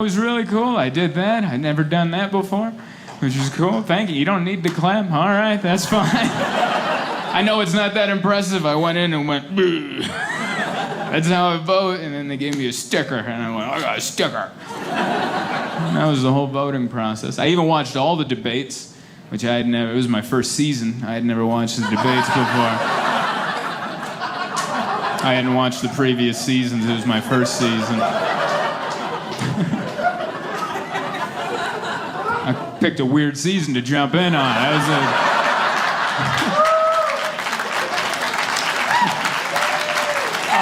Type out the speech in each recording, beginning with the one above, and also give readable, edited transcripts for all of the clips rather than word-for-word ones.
was really cool. I did that. I'd never done that before, which is cool. Thank you. You don't need to clap. All right, that's fine. I know it's not that impressive. I went in and went, "Bleh." That's how I vote. And then they gave me a sticker. And I went, I got a sticker. And that was the whole voting process. I even watched all the debates, which I had never, it was my first season. I had never watched the debates before. I hadn't watched the previous seasons. It was my first season. I picked a weird season to jump in on. I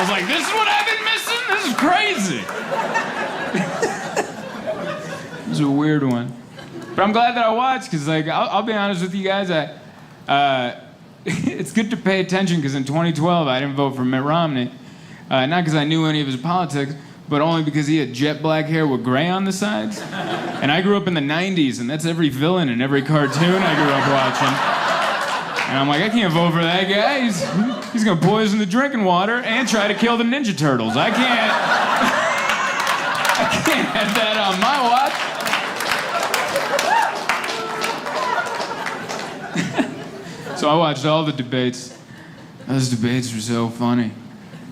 was like, this is what I've been missing? This is crazy. It was a weird one. But I'm glad that I watched, because like, I'll be honest with you guys, it's good to pay attention, because in 2012, I didn't vote for Mitt Romney. Not because I knew any of his politics, but only because he had jet black hair with gray on the sides. And I grew up in the 90s, and that's every villain in every cartoon I grew up watching. And I'm like, I can't vote for that guy. He's gonna poison the drinking water and try to kill the Ninja Turtles. I can't have that on my watch. So I watched all the debates. Those debates were so funny.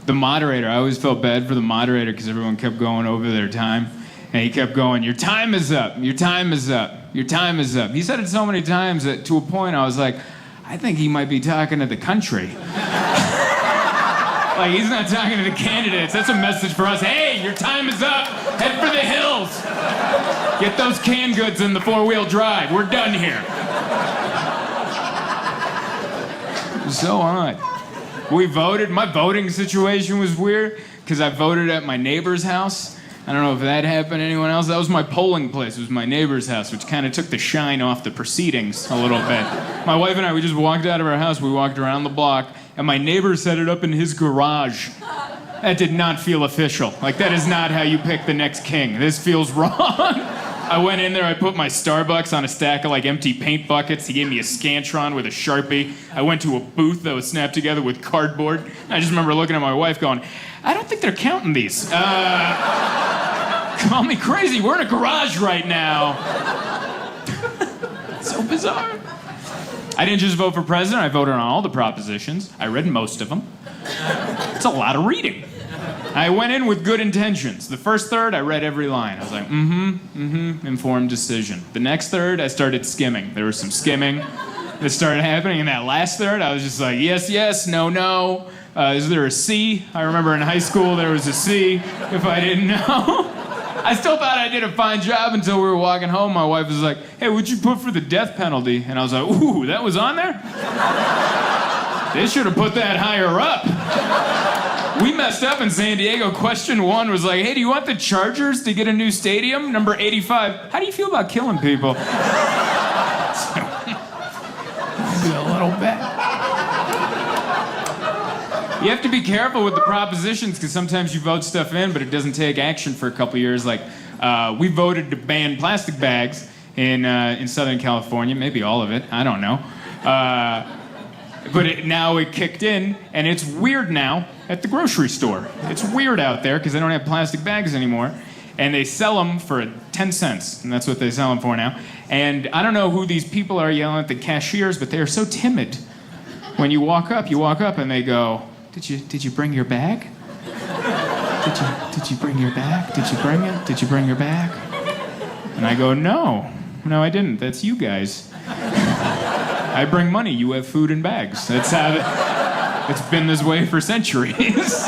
The moderator, I always felt bad for the moderator because everyone kept going over their time. And he kept going, your time is up, your time is up, your time is up. He said it so many times that to a point I was like, I think he might be talking to the country. Like, he's not talking to the candidates. That's a message for us. Hey, your time is up. Head for the hills. Get those canned goods in the four-wheel drive. We're done here. It was so odd. We voted. My voting situation was weird because I voted at my neighbor's house. I don't know if that happened to anyone else. That was my polling place. It was my neighbor's house, which kind of took the shine off the proceedings a little bit. My wife and I, we just walked out of our house. We walked around the block, and my neighbor set it up in his garage. That did not feel official. Like, that is not how you pick the next king. This feels wrong. I went in there, I put my Starbucks on a stack of like empty paint buckets. He gave me a Scantron with a Sharpie. I went to a booth that was snapped together with cardboard. I just remember looking at my wife going, I don't think they're counting these. Call me crazy, we're in a garage right now. So bizarre. I didn't just vote for president, I voted on all the propositions. I read most of them. It's a lot of reading. I went in with good intentions. The first third, I read every line. I was like, informed decision. The next third, I started skimming. There was some skimming that started happening. And that last third, I was just like, yes, yes, no, no. Is there a C? I remember in high school there was a C, if I didn't know. I still thought I did a fine job until we were walking home. My wife was like, hey, what'd you put for the death penalty? And I was like, ooh, that was on there? They should have put that higher up. We messed up in San Diego. Question 1 was like, hey, do you want the Chargers to get a new stadium? Number 85, how do you feel about killing people? So, maybe a little bit. You have to be careful with the propositions because sometimes you vote stuff in, but it doesn't take action for a couple years. Like, we voted to ban plastic bags in Southern California, maybe all of it, I don't know. But now it kicked in, and it's weird now at the grocery store. It's weird out there because they don't have plastic bags anymore, and they sell them for 10 cents, and that's what they sell them for now. And I don't know who these people are yelling at the cashiers, but they are so timid. When you walk up, and they go, Did you bring your bag? Did you bring your bag? Did you bring it? Did you bring your bag? And I go, no, I didn't. That's you guys. I bring money, you have food and bags. That's how it's been this way for centuries.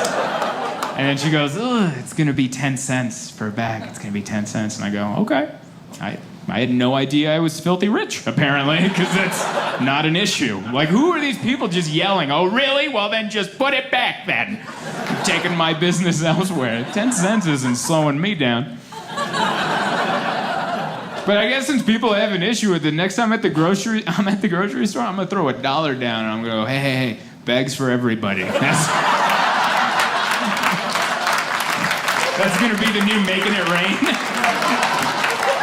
And then she goes, it's gonna be 10 cents for a bag. It's gonna be 10 cents. And I go, okay. I had no idea I was filthy rich, apparently, because that's not an issue. Like, who are these people just yelling? Oh, really? Well, then just put it back, then. I'm taking my business elsewhere. 10 cents isn't slowing me down. But I guess since people have an issue with it, next time I'm at the grocery store, I'm gonna throw $1 down and I'm gonna go, hey, bags for everybody. That's gonna be the new Making It Rain.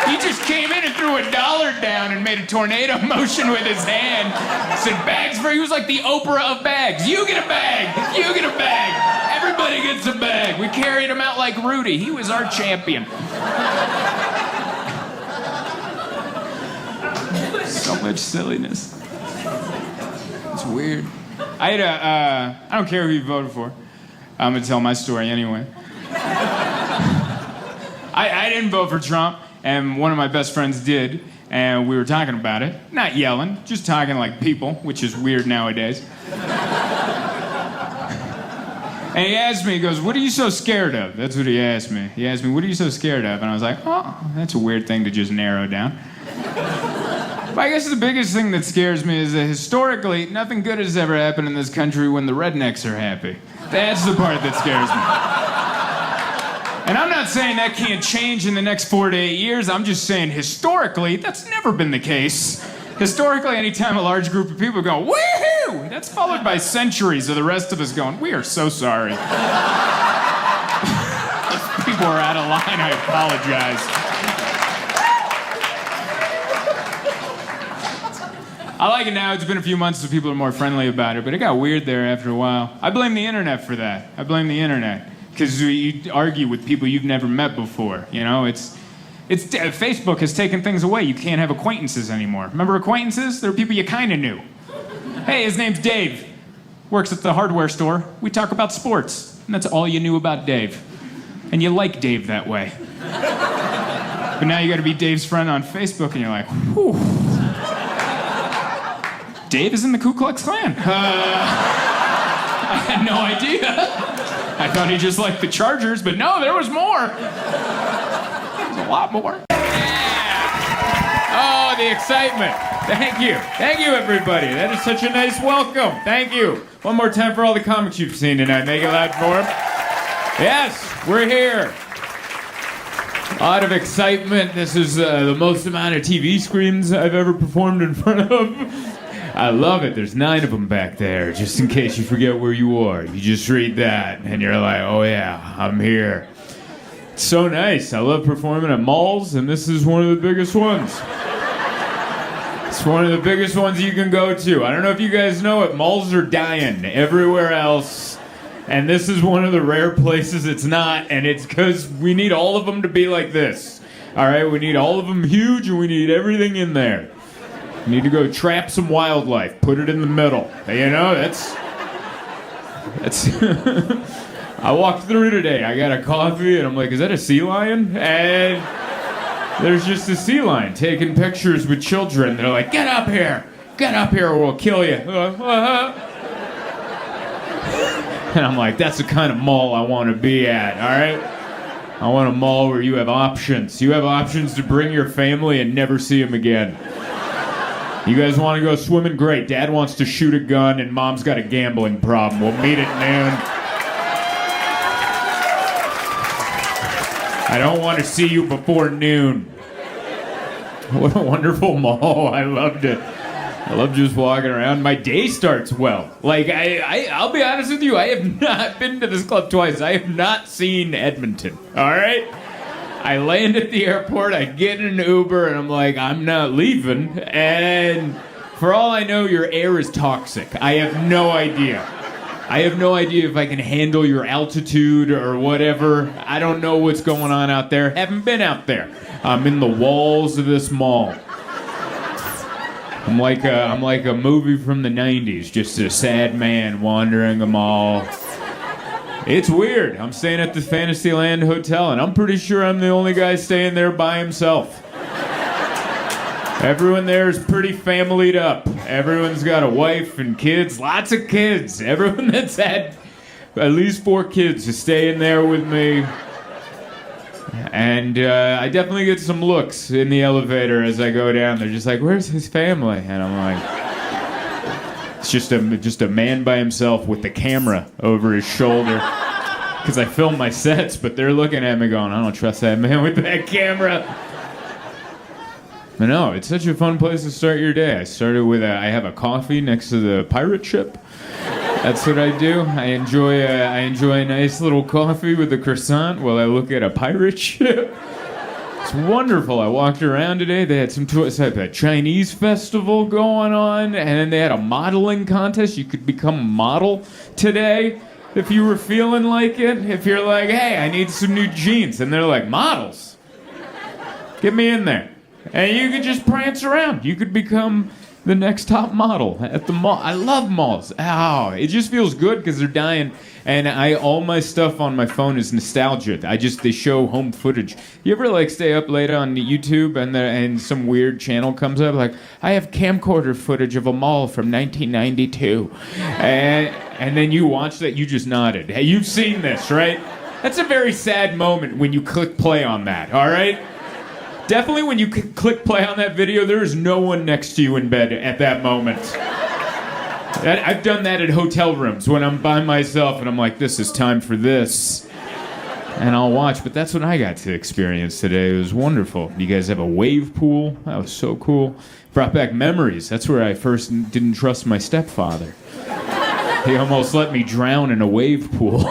He just came in and threw $1 down and made a tornado motion with his hand. Said bags for, he was like the Oprah of bags. You get a bag, you get a bag. Everybody gets a bag. We carried him out like Rudy. He was our champion. So much silliness. It's weird. I don't care who you voted for. I'm gonna tell my story anyway. I didn't vote for Trump, and one of my best friends did, and we were talking about it. Not yelling, just talking like people, which is weird nowadays. And he asked me, he goes, "What are you so scared of?" That's what he asked me. He asked me, "What are you so scared of?" And I was like, "Oh, that's a weird thing to just narrow down." But I guess the biggest thing that scares me is that historically, nothing good has ever happened in this country when the rednecks are happy. That's the part that scares me. And I'm not saying that can't change in the next 4 to 8 years. I'm just saying historically, that's never been the case. Historically, anytime a large group of people go, "Woohoo!" that's followed by centuries of the rest of us going, "We are so sorry." If people are out of line, I apologize. I like it now. It's been a few months so people are more friendly about it, but it got weird there after a while. I blame the internet for that. I blame the internet. Because you argue with people you've never met before. You know, Facebook has taken things away. You can't have acquaintances anymore. Remember acquaintances? They're people you kind of knew. Hey, his name's Dave. Works at the hardware store. We talk about sports. And that's all you knew about Dave. And you like Dave that way. But now you got to be Dave's friend on Facebook, and you're like, whew. Dave is in the Ku Klux Klan. I had no idea. I thought he just liked the Chargers, but no, there was more. There's a lot more. Yeah. Oh, the excitement. Thank you. Thank you, everybody. That is such a nice welcome. Thank you. One more time for all the comics you've seen tonight. Make it loud for them. Yes, we're here. A lot of excitement. This is the most amount of TV screens I've ever performed in front of. I love it. There's 9 of them back there, just in case you forget where you are. You just read that, and you're like, oh yeah, I'm here. It's so nice. I love performing at malls, and this is one of the biggest ones. It's one of the biggest ones you can go to. I don't know if you guys know it, malls are dying everywhere else, and this is one of the rare places it's not, and it's because we need all of them to be like this. All right, we need all of them huge, and we need everything in there. You need to go trap some wildlife, put it in the middle. You know, that's I walked through today, I got a coffee, and I'm like, is that a sea lion? And there's just a sea lion taking pictures with children. They're like, get up here or we'll kill you. And I'm like, that's the kind of mall I want to be at, all right? I want a mall where you have options. You have options to bring your family and never see them again. You guys want to go swimming? Great. Dad wants to shoot a gun, and Mom's got a gambling problem. We'll meet at noon. I don't want to see you before noon. What a wonderful mall. I loved it. I love just walking around. My day starts well. Like, I'll be honest with you, I have not been to this club twice. I have not seen Edmonton, all right? I land at the airport, I get in an Uber, and I'm like, I'm not leaving. And for all I know, your air is toxic. I have no idea. I have no idea if I can handle your altitude or whatever. I don't know what's going on out there. Haven't been out there. I'm in the walls of this mall. I'm like a movie from the 90s, just a sad man wandering a mall. It's weird. I'm staying at the Fantasyland Hotel, and I'm pretty sure I'm the only guy staying there by himself. Everyone there is pretty familyed up. Everyone's got a wife and kids, lots of kids. Everyone that's had at least 4 kids is staying there with me. And I definitely get some looks in the elevator as I go down. They're just like, where's his family? And I'm like... It's just a man by himself with the camera over his shoulder. Because I film my sets, but they're looking at me going, I don't trust that man with that camera. But no, it's such a fun place to start your day. I started with I have a coffee next to the pirate ship. That's what I do. I enjoy a nice little coffee with a croissant while I look at a pirate ship. It's wonderful. I walked around today. They had a Chinese festival going on, and then they had a modeling contest. You could become a model today if you were feeling like it. If you're like, hey, I need some new jeans. And they're like, models? Get me in there. And you could just prance around. You could become the next top model at the mall. I love malls. Ow. It just feels good because they're dying. And all my stuff on my phone is nostalgia. They show home footage. You ever like stay up late on YouTube and some weird channel comes up like, I have camcorder footage of a mall from 1992. And then you watch that, you just nodded. Hey, you've seen this, right? That's a very sad moment when you click play on that, all right? Definitely when you click play on that video, there is no one next to you in bed at that moment. I've done that at hotel rooms when I'm by myself and I'm like, this is time for this. And I'll watch, but that's what I got to experience today. It was wonderful. You guys have a wave pool? That was so cool. Brought back memories. That's where I first didn't trust my stepfather. He almost let me drown in a wave pool.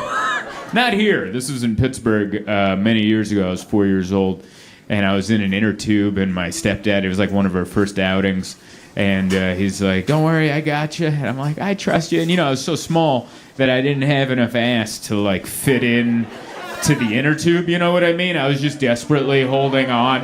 Not here. This was in Pittsburgh many years ago. I was 4 years old. And I was in an inner tube, and my stepdad, it was like one of our first outings, and he's like, don't worry, I got you. And I'm like, I trust you. And, I was so small that I didn't have enough ass to, like, fit in to the inner tube, you know what I mean? I was just desperately holding on.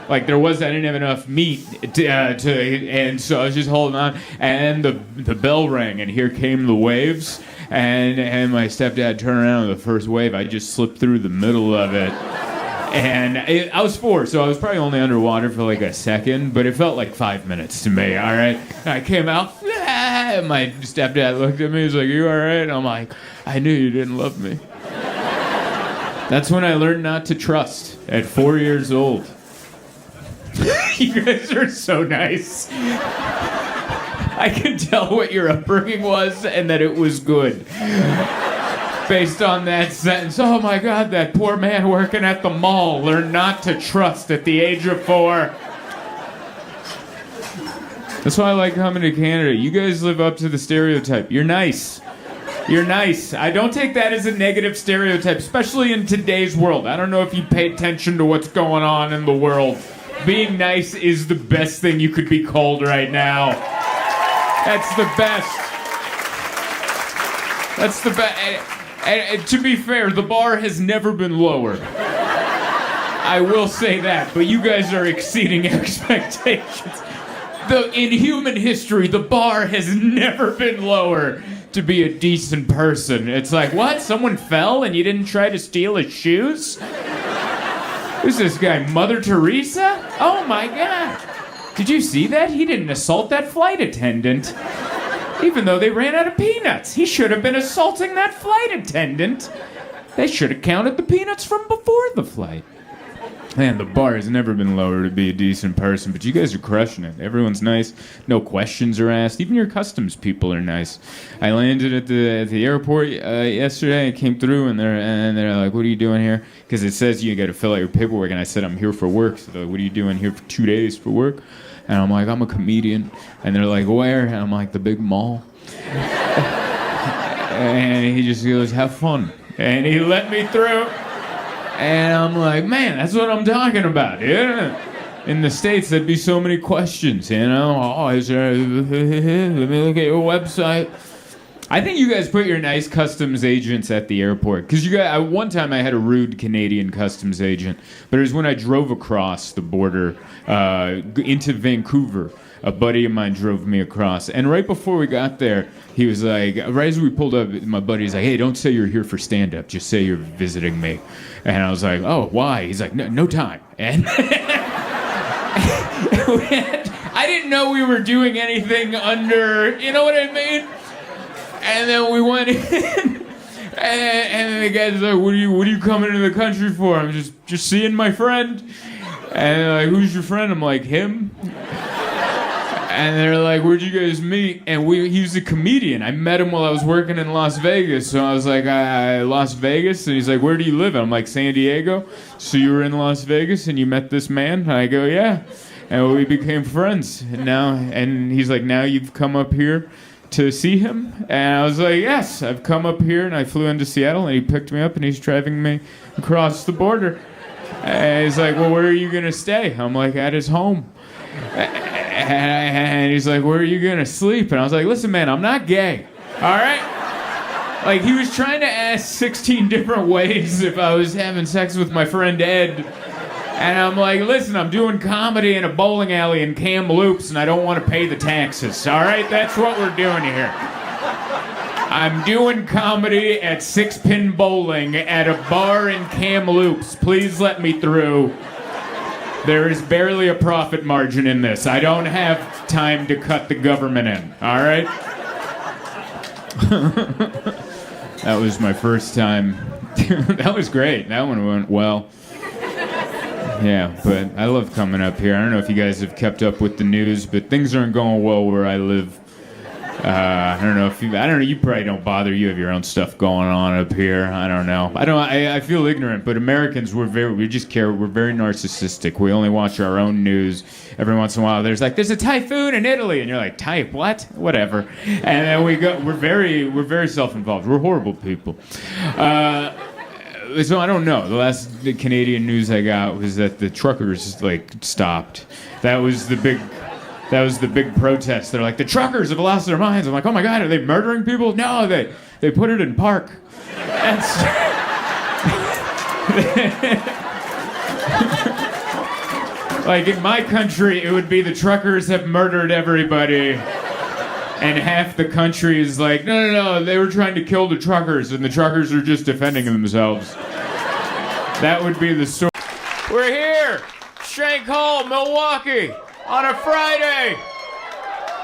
Like, I didn't have enough meat, and so I was just holding on. And the bell rang, and here came the waves, and my stepdad turned around with the first wave. I just slipped through the middle of it. And I was 4, so I was probably only underwater for like a second, but it felt like 5 minutes to me, all right? And I came out, and my stepdad looked at me, he was like, you all right? And I'm like, I knew you didn't love me. That's when I learned not to trust, at 4 years old. You guys are so nice. I can tell what your upbringing was and that it was good. Based on that sentence, oh my God, that poor man working at the mall learned not to trust at the age of 4. That's why I like coming to Canada. You guys live up to the stereotype. You're nice. You're nice. I don't take that as a negative stereotype, especially in today's world. I don't know if you pay attention to what's going on in the world. Being nice is the best thing you could be called right now. That's the best. That's the best. And to be fair, the bar has never been lower. I will say that, but you guys are exceeding expectations. In human history, the bar has never been lower to be a decent person. It's like, what? Someone fell and you didn't try to steal his shoes? Who's this guy, Mother Teresa? Oh my God. Did you see that? He didn't assault that flight attendant. Even though they ran out of peanuts. He should have been assaulting that flight attendant. They should have counted the peanuts from before the flight. Man, the bar has never been lower to be a decent person, but you guys are crushing it. Everyone's nice. No questions are asked. Even your customs people are nice. I landed at the airport yesterday. I came through, and they're like, what are you doing here? Because it says you got to fill out your paperwork, and I said, I'm here for work. So they're like, what are you doing here for 2 days for work? And I'm like, I'm a comedian. And they're like, where? And I'm like, the big mall. And he just goes, have fun. And he let me through. And I'm like, man, that's what I'm talking about. Yeah. In the States, there'd be so many questions, you know? Oh, is there... Let me look at your website. I think you guys put your nice customs agents at the airport. Because one time I had a rude Canadian customs agent. But it was when I drove across the border into Vancouver. A buddy of mine drove me across. And right before we got there, he was like, right as we pulled up, my buddy's like, hey, don't say you're here for stand-up. Just say you're visiting me. And I was like, oh, why? He's like, no time. And I didn't know we were doing anything under, you know what I mean? And then we went in, and the guy's like, what are you coming into the country for? I'm just seeing my friend. And they're like, who's your friend? I'm like, him. And they're like, where'd you guys meet? And he was a comedian. I met him while I was working in Las Vegas. So I was like, Las Vegas? And he's like, where do you live? And I'm like, San Diego. So you were in Las Vegas and you met this man? And I go, yeah. And we became friends. And he's like, now you've come up here to see him? And I was like, yes, I've come up here, and I flew into Seattle, and he picked me up, and he's driving me across the border. And he's like, well, where are you going to stay? I'm like, at his home. And he's like, where are you going to sleep? And I was like, listen, man, I'm not gay, all right? Like, he was trying to ask 16 different ways if I was having sex with my friend Ed. And I'm like, listen, I'm doing comedy in a bowling alley in Kamloops, and I don't want to pay the taxes. All right, that's what we're doing here. I'm doing comedy at Six Pin Bowling at a bar in Kamloops. Please let me through. There is barely a profit margin in this. I don't have time to cut the government in. All right? That was my first time. That was great. That one went well. Yeah, but I love coming up here. I don't know if you guys have kept up with the news, but things aren't going well where I live. I don't know. You probably don't bother. You have your own stuff going on up here. I don't know. I feel ignorant, but Americans, we just care. We're very narcissistic. We only watch our own news. Every once in a while, there's a typhoon in Italy, and you're like, type what? Whatever. And then we're very self-involved. We're horrible people. So I don't know. The last Canadian news I got was that the truckers stopped. That was the big protest. They're like, the truckers have lost their minds. I'm like, oh my God, are they murdering people? No, they put it in park. In my country, it would be the truckers have murdered everybody. And half the country is like, no, they were trying to kill the truckers, and the truckers are just defending themselves. That would be the story. We're here, Shank Hall, Milwaukee, on a Friday.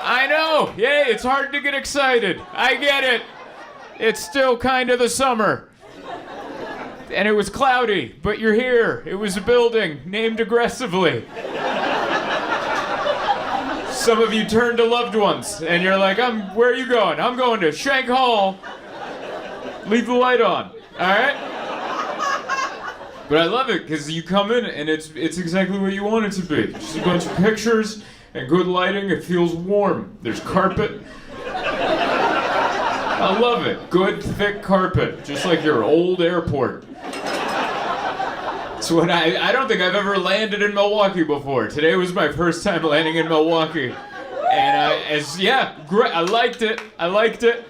I know, yeah, it's hard to get excited. I get it. It's still kind of the summer. And it was cloudy, but you're here. It was a building named aggressively. Some of you turned to loved ones, and you're like, where are you going? I'm going to Shank Hall. Leave the light on, all right? But I love it, because you come in, and it's exactly what you want it to be. Just a bunch of pictures and good lighting. It feels warm. There's carpet. I love it. Good, thick carpet, just like your old airport. So I don't think I've ever landed in Milwaukee before. Today was my first time landing in Milwaukee. And great. I liked it.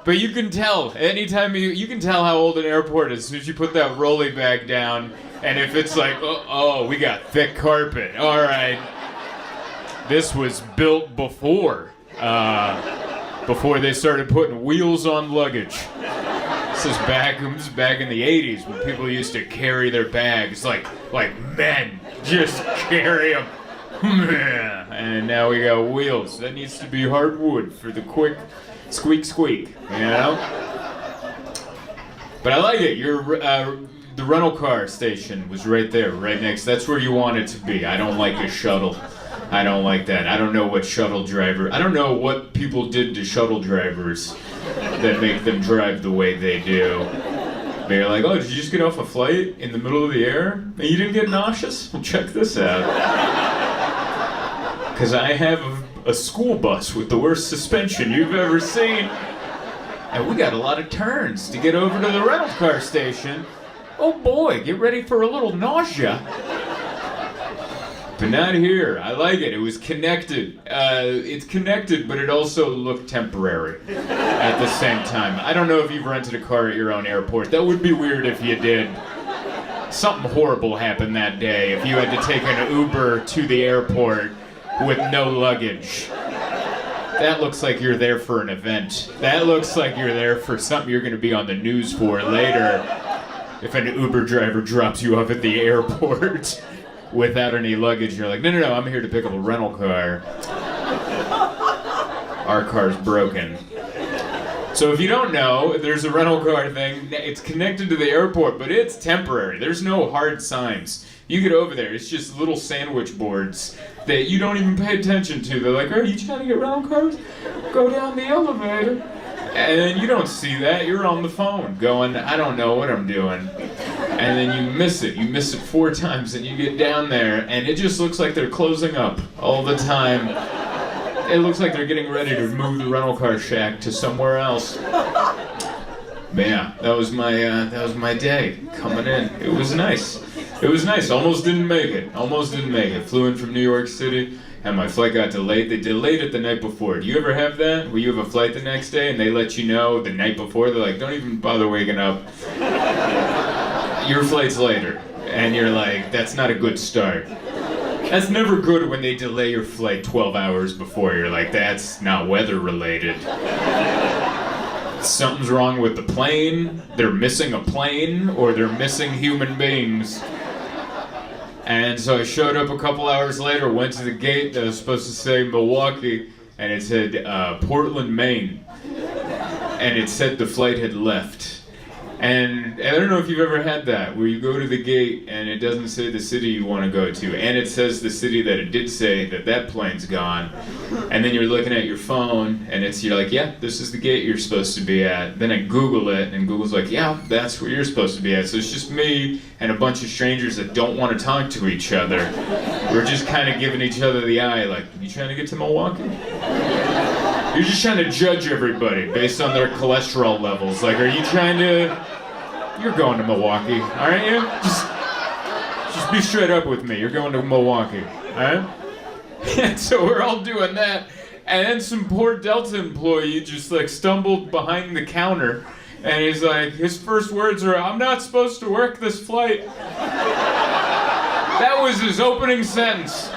But you can tell, anytime you can tell how old an airport is as soon as you put that rolly bag down. And if it's like, oh, we got thick carpet. All right. This was built before they started putting wheels on luggage. This is back in the 80s when people used to carry their bags like men, just carry them. And now we got wheels. That needs to be hardwood for the quick squeak, you know? But I like it. The rental car station was right there, right next. That's where you want it to be. I don't like a shuttle. I don't like that. I don't know what people did to shuttle drivers that make them drive the way they do. They're like, oh, did you just get off a flight in the middle of the air and you didn't get nauseous? Well, check this out. Because I have a school bus with the worst suspension you've ever seen. And we got a lot of turns to get over to the rental car station. Oh boy, get ready for a little nausea. But not here. I like it. It was connected. It's connected, but it also looked temporary at the same time. I don't know if you've rented a car at your own airport. That would be weird if you did. Something horrible happened that day if you had to take an Uber to the airport with no luggage. That looks like you're there for an event. That looks like you're there for something you're going to be on the news for later. If an Uber driver drops you off at the airport without any luggage, you're like, no, I'm here to pick up a rental car. Our car's broken. So if you don't know, there's a rental car thing. It's connected to the airport, but it's temporary. There's no hard signs. You get over there, it's just little sandwich boards that you don't even pay attention to. They're like, are you trying to get rental cars? Go down the elevator. And you don't see that. You're on the phone going, I don't know what I'm doing. And then you miss it. You miss it 4 times and you get down there and it just looks like they're closing up all the time. It looks like they're getting ready to move the rental car shack to somewhere else. But yeah, that was my day coming in. It was nice. Almost didn't make it. Flew in from New York City. And my flight got delayed. They delayed it the night before. Do you ever have that? Where you have a flight the next day and they let you know the night before? They're like, don't even bother waking up. Your flight's later. And you're like, that's not a good start. That's never good when they delay your flight 12 hours before. You're like, that's not weather related. Something's wrong with the plane, they're missing a plane, or they're missing human beings. And so I showed up a couple hours later, went to the gate that was supposed to say Milwaukee, and it said Portland, Maine. And it said the flight had left. And I don't know if you've ever had that, where you go to the gate and it doesn't say the city you want to go to, and it says the city that it did say that plane's gone. And then you're looking at your phone, and you're like, yeah, this is the gate you're supposed to be at. Then I Google it, and Google's like, yeah, that's where you're supposed to be at. So it's just me and a bunch of strangers that don't want to talk to each other. We're just kind of giving each other the eye, like, you trying to get to Milwaukee? You're just trying to judge everybody based on their cholesterol levels. Like, are you trying to... You're going to Milwaukee, aren't you? Just be straight up with me. You're going to Milwaukee, alright? And so we're all doing that. And then some poor Delta employee just like stumbled behind the counter. And he's like, his first words are, I'm not supposed to work this flight. That was his opening sentence.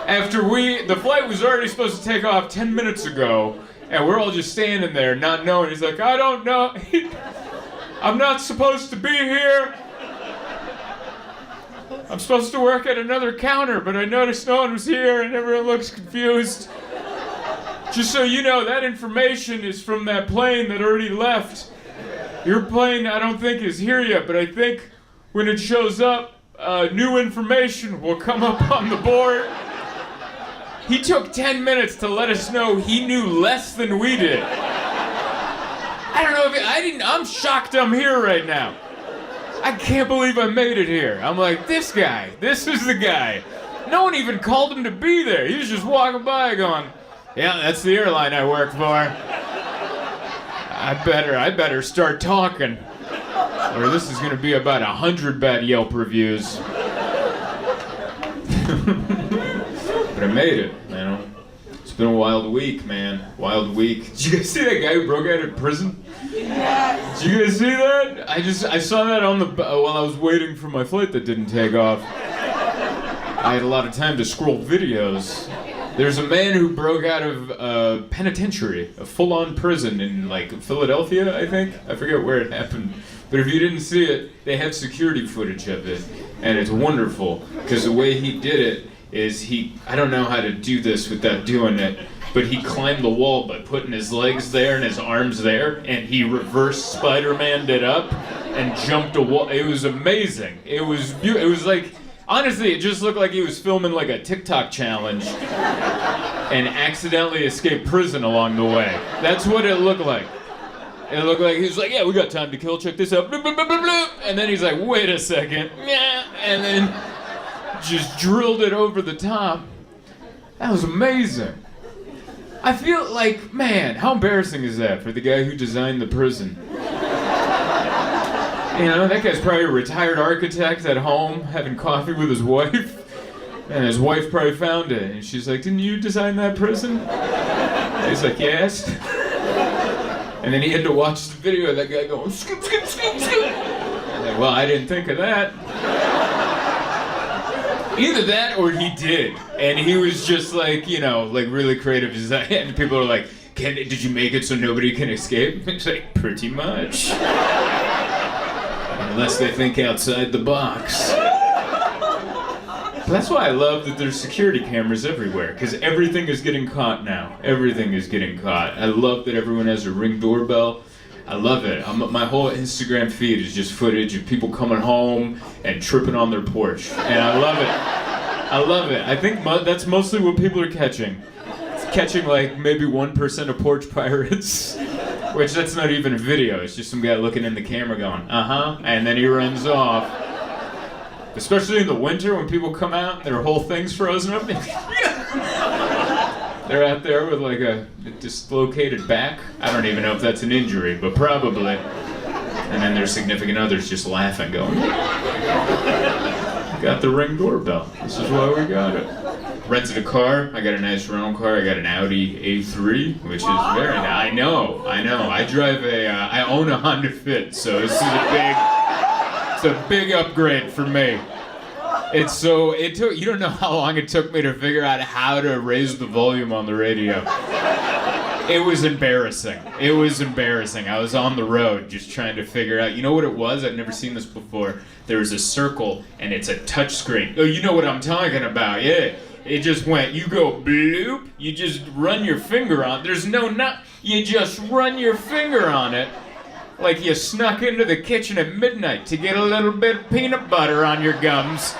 After the flight was already supposed to take off 10 minutes ago, and we're all just standing there not knowing. He's like, I don't know. I'm not supposed to be here. I'm supposed to work at another counter, but I noticed no one was here and everyone looks confused. Just so you know, that information is from that plane that already left. Your plane, I don't think, is here yet, but I think when it shows up, new information will come up on the board. He took 10 minutes to let us know he knew less than we did. I don't know if I'm shocked I'm here right now. I can't believe I made it here. I'm like, this is the guy. No one even called him to be there. He was just walking by going, yeah, that's the airline I work for. I better start talking, or this is gonna be about 100 bad Yelp reviews. But I made it, you know. It's been a wild week, man. Wild week. Did you guys see that guy who broke out of prison? Yes. Did you guys see that? I saw that on while I was waiting for my flight that didn't take off. I had a lot of time to scroll videos. There's a man who broke out of a penitentiary, a full-on prison in like Philadelphia, I think. I forget where it happened. But if you didn't see it, they have security footage of it, and it's wonderful because the way he did it is I don't know how to do this without doing it, but he climbed the wall by putting his legs there and his arms there, and he reverse Spider-Man'd it up and jumped a wall. It was amazing. It was beautiful. It was like, honestly, it just looked like he was filming like a TikTok challenge and accidentally escaped prison along the way. That's what it looked like. It looked like he was like, yeah, we got time to kill, check this out. Bloop, bloop, bloop, bloop, bloop. And then he's like, wait a second. Yeah. And then just drilled it over the top. That was amazing. I feel like, man, how embarrassing is that for the guy who designed the prison? You know, that guy's probably a retired architect at home having coffee with his wife. And his wife probably found it. And she's like, didn't you design that prison? And he's like, yes. And then he had to watch the video of that guy going, scoop, scoop, scoop, scoop. And like, well, I didn't think of that. Either that or he did. And he was just like, you know, like really creative design. And people are like, did you make it so nobody can escape? It's like, pretty much. Unless they think outside the box. But that's why I love that there's security cameras everywhere, because everything is getting caught now. Everything is getting caught. I love that everyone has a Ring doorbell. I love it. My whole Instagram feed is just footage of people coming home and tripping on their porch. And I love it. I love it. I think that's mostly what people are catching. It's catching like maybe 1% of porch pirates. Which that's not even a video. It's just some guy looking in the camera going, uh-huh, and then he runs off. Especially in the winter when people come out and their whole thing's frozen up. They're out there with like a dislocated back. I don't even know if that's an injury, but probably. And then their significant others just laughing, going, got the Ring doorbell. This is why we got it. Rented a car. I got a nice rental car. I got an Audi A3, which is very nice. I know. I drive I own a Honda Fit, so this is a It's a big upgrade for me. You don't know how long it took me to figure out how to raise the volume on the radio. It was embarrassing. I was on the road just trying to figure out, you know what it was? I'd never seen this before. There was a circle and it's a touch screen. Oh, you know what I'm talking about, yeah. It just went, you go bloop, you just run your finger on, there's no nut, you just run your finger on it like you snuck into the kitchen at midnight to get a little bit of peanut butter on your gums.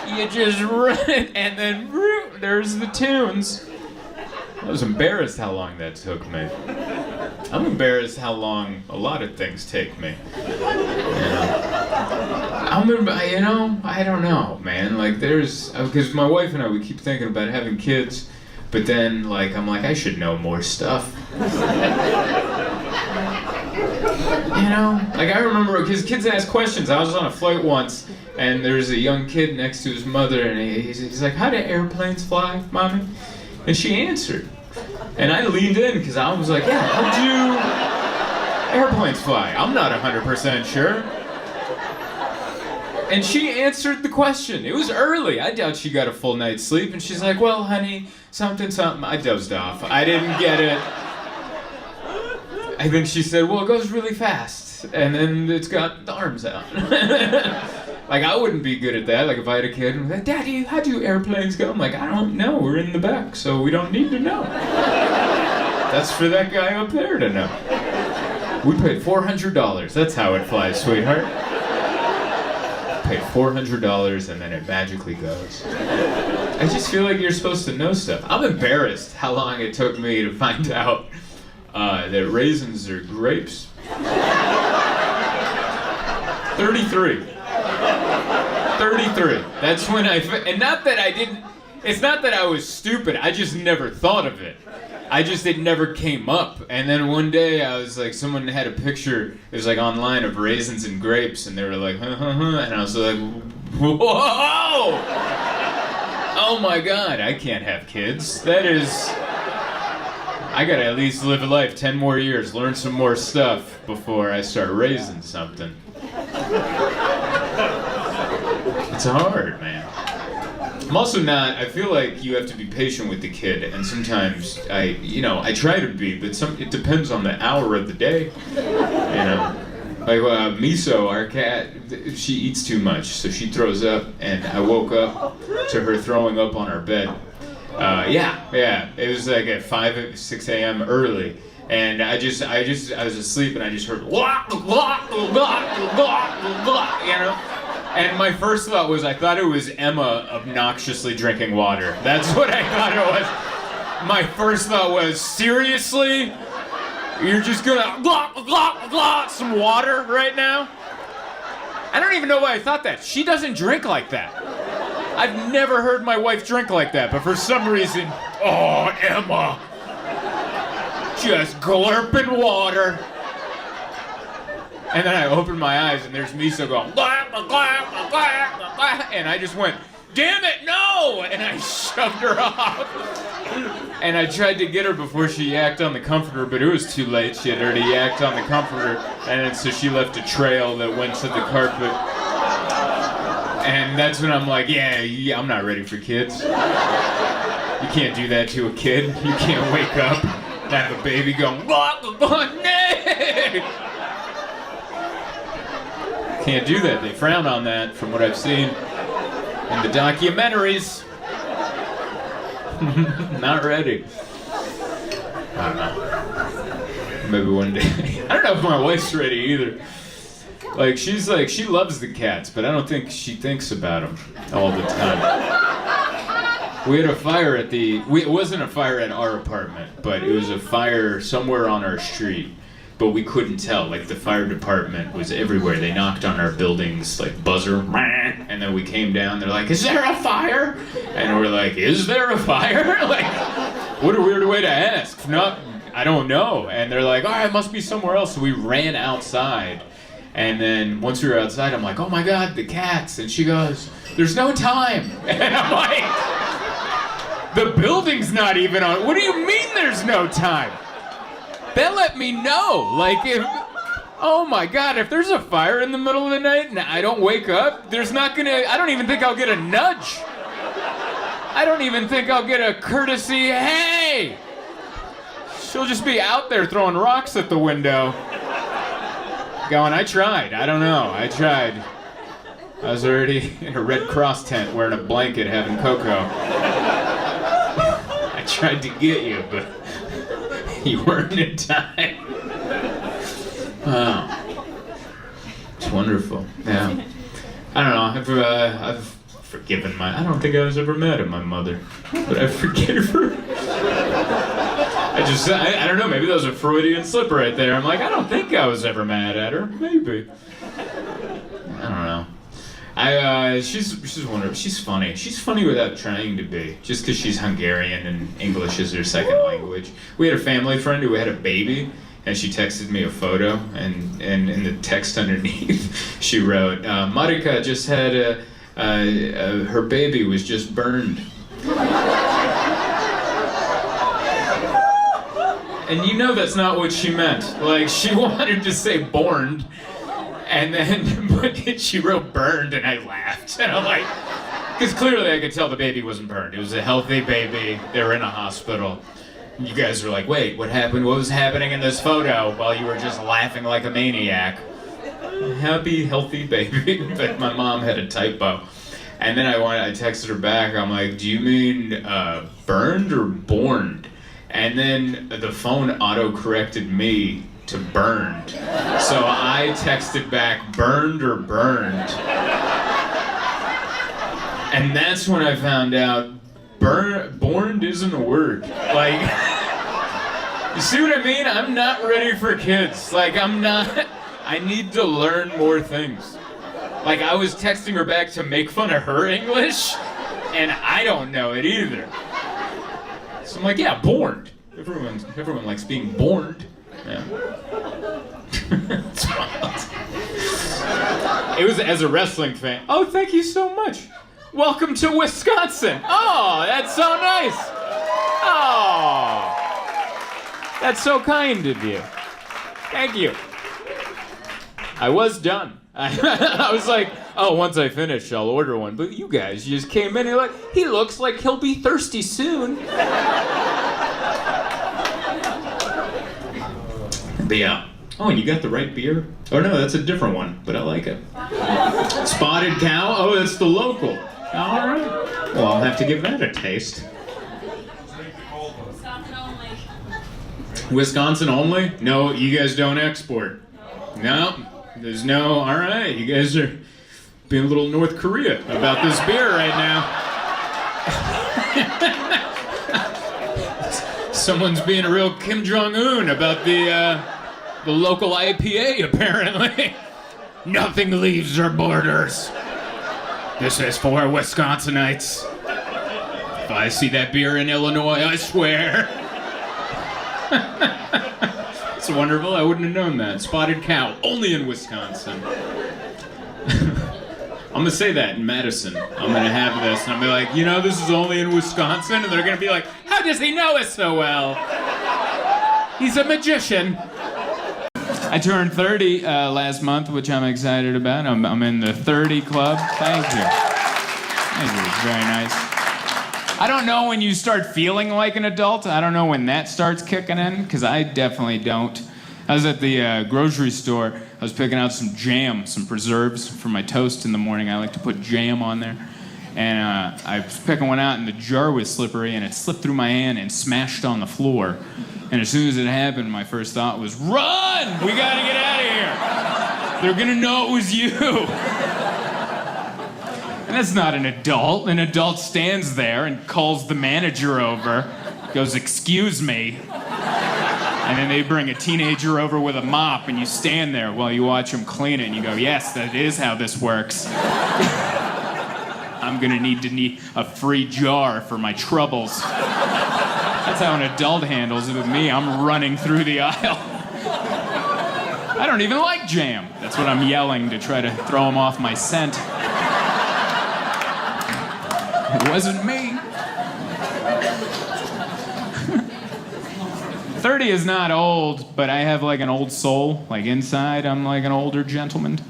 You just run it and then there's the tunes. I was embarrassed how long that took me. I'm embarrassed how long a lot of things take me. I don't know, man. Like, because my wife and I, we keep thinking about having kids, but then, like, I'm like, I should know more stuff. Like, I remember, because kids ask questions. I was on a flight once, and there's a young kid next to his mother, and he's like, how do airplanes fly, Mommy? And she answered. And I leaned in, because I was like, yeah, how do airplanes fly? I'm not 100% sure. And she answered the question. It was early. I doubt she got a full night's sleep. And she's like, well, honey, something. I dozed off. I didn't get it. I think she said, well, it goes really fast. And then it's got the arms out. Like, I wouldn't be good at that. Like, if I had a kid and was like, Daddy, how do airplanes go? I'm like, I don't know. We're in the back, so we don't need to know. That's for that guy up there to know. We paid $400. That's how it flies, sweetheart. Paid $400 and then it magically goes. I just feel like you're supposed to know stuff. I'm embarrassed how long it took me to find out that raisins are grapes. 33. That's when and not that I didn't, it's not that I was stupid, I just never thought of it. It never came up. And then one day I was like, someone had a picture, it was like online of raisins and grapes, and they were like, and I was like, whoa! Oh my God, I can't have kids. I gotta at least live a life 10 more years, learn some more stuff before I start raising something. It's hard, man. I'm also not, I feel like you have to be patient with the kid, and sometimes I try to be, but it depends on the hour of the day, Like Miso, our cat, she eats too much, so she throws up, and I woke up to her throwing up on our bed. It was like at 6 a.m. early, and I was asleep, and I just heard, And my first thought was, I thought it was Emma obnoxiously drinking water. That's what I thought it was. My first thought was, seriously? You're just gonna some water right now? I don't even know why I thought that. She doesn't drink like that. I've never heard my wife drink like that, but for some reason, oh, Emma. Just glurping water. And then I opened my eyes, and there's Miso going, and I just went, damn it, no! And I shoved her off. And I tried to get her before she yacked on the comforter, but it was too late. She had already yacked on the comforter, and so she left a trail that went to the carpet. And that's when I'm like, yeah, I'm not ready for kids. You can't do that to a kid. You can't wake up and have a baby going, nay! Can't do that. They frown on that from what I've seen in the documentaries. Not ready. I don't know. Maybe one day. I don't know if my wife's ready either. Like, she loves the cats, but I don't think she thinks about them all the time. We had a fire it wasn't a fire at our apartment, but it was a fire somewhere on our street. But we couldn't tell. Like, the fire department was everywhere. They knocked on our building's, like, buzzer. And then we came down. They're like, is there a fire? And we're like, is there a fire? Like, what a weird way to ask. No, I don't know. And they're like, it must be somewhere else. So we ran outside. And then once we were outside, I'm like, oh, my God, the cats. And she goes, there's no time. And I'm like, the building's not even on. What do you mean there's no time? They'll let me know. Like, Oh my God, if there's a fire in the middle of the night and I don't wake up, I don't even think I'll get a nudge. I don't even think I'll get a courtesy, hey! She'll just be out there throwing rocks at the window. Going, I tried. I don't know. I tried. I was already in a Red Cross tent wearing a blanket having cocoa. I tried to get you, but you weren't in time. Wow. It's wonderful. Yeah. I don't know. I've forgiven I don't think I was ever mad at my mother, but I forgive her. I don't know, maybe that was a Freudian slip right there. I'm like, I don't think I was ever mad at her. Maybe. I don't know. She's wonderful. She's funny. She's funny without trying to be. Just because she's Hungarian and English is her second language. We had a family friend who had a baby, and she texted me a photo, and in the text underneath, she wrote, Marika just had her baby was just burned. And you know that's not what she meant. Like, she wanted to say borned, and then, but she wrote burned, and I laughed. And I'm like, because clearly I could tell the baby wasn't burned. It was a healthy baby. They were in a hospital. You guys were like, wait, what happened? What was happening in this photo? While you were just laughing like a maniac. Happy, healthy baby. But my mom had a typo. And then I texted her back. I'm like, do you mean burned or borned? And then the phone auto-corrected me to burned. So I texted back, burned or burned? And that's when I found out borned isn't a word. Like, you see what I mean? I'm not ready for kids. Like, I need to learn more things. Like, I was texting her back to make fun of her English, and I don't know it either. So I'm like, yeah, borned. Everyone likes being borned. Yeah. It's wild. It was as a wrestling fan. Oh, thank you so much. Welcome to Wisconsin. Oh, that's so nice. Oh, that's so kind of you. Thank you. I was done. I was like, oh, once I finish, I'll order one. But you guys just came in and you're like, he looks like he'll be thirsty soon. But yeah. Oh, and you got the right beer? Oh no, that's a different one, but I like it. Spotted Cow? Oh, that's the local. All right. Well, I'll have to give that a taste. Wisconsin only? No, you guys don't export. No, there's no, all right, you guys are being a little North Korea about this beer right now. Someone's being a real Kim Jong-un about the local IPA, apparently. Nothing leaves our borders. This is for Wisconsinites. If I see that beer in Illinois, I swear. It's wonderful. I wouldn't have known that. Spotted Cow, only in Wisconsin. I'm going to say that in Madison. I'm going to have this, and I'll be like, you know, this is only in Wisconsin? And they're going to be like, how does he know us so well? He's a magician. I turned 30 last month, which I'm excited about. I'm in the 30 club. Thank you. Thank you. It's very nice. I don't know when you start feeling like an adult. I don't know when that starts kicking in, because I definitely don't. I was at the grocery store. I was picking out some jam, some preserves for my toast in the morning. I like to put jam on there. And I was picking one out, and the jar was slippery, and it slipped through my hand and smashed on the floor. And as soon as it happened, my first thought was, run! We gotta get out of here! They're gonna know it was you! And that's not an adult. An adult stands there and calls the manager over, goes, excuse me. And then they bring a teenager over with a mop, and you stand there while you watch them clean it, and you go, yes, that is how this works. I'm gonna need a free jar for my troubles. That's how an adult handles it with me. I'm running through the aisle. I don't even like jam. That's what I'm yelling to try to throw him off my scent. It wasn't me. 30 is not old, but I have like an old soul. Like inside, I'm like an older gentleman.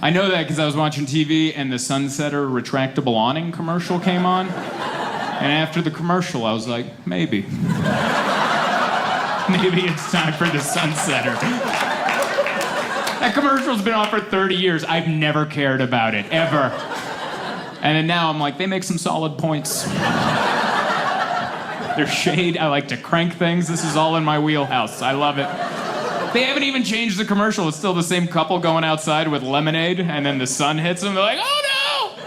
I know that because I was watching TV and the Sunsetter retractable awning commercial came on. And after the commercial, I was like, maybe. Maybe it's time for the Sunsetter. That commercial's been on for 30 years. I've never cared about it, ever. And then now I'm like, they make some solid points. There's shade. I like to crank things. This is all in my wheelhouse. I love it. They haven't even changed the commercial. It's still the same couple going outside with lemonade, and then the sun hits them. They're like, oh no!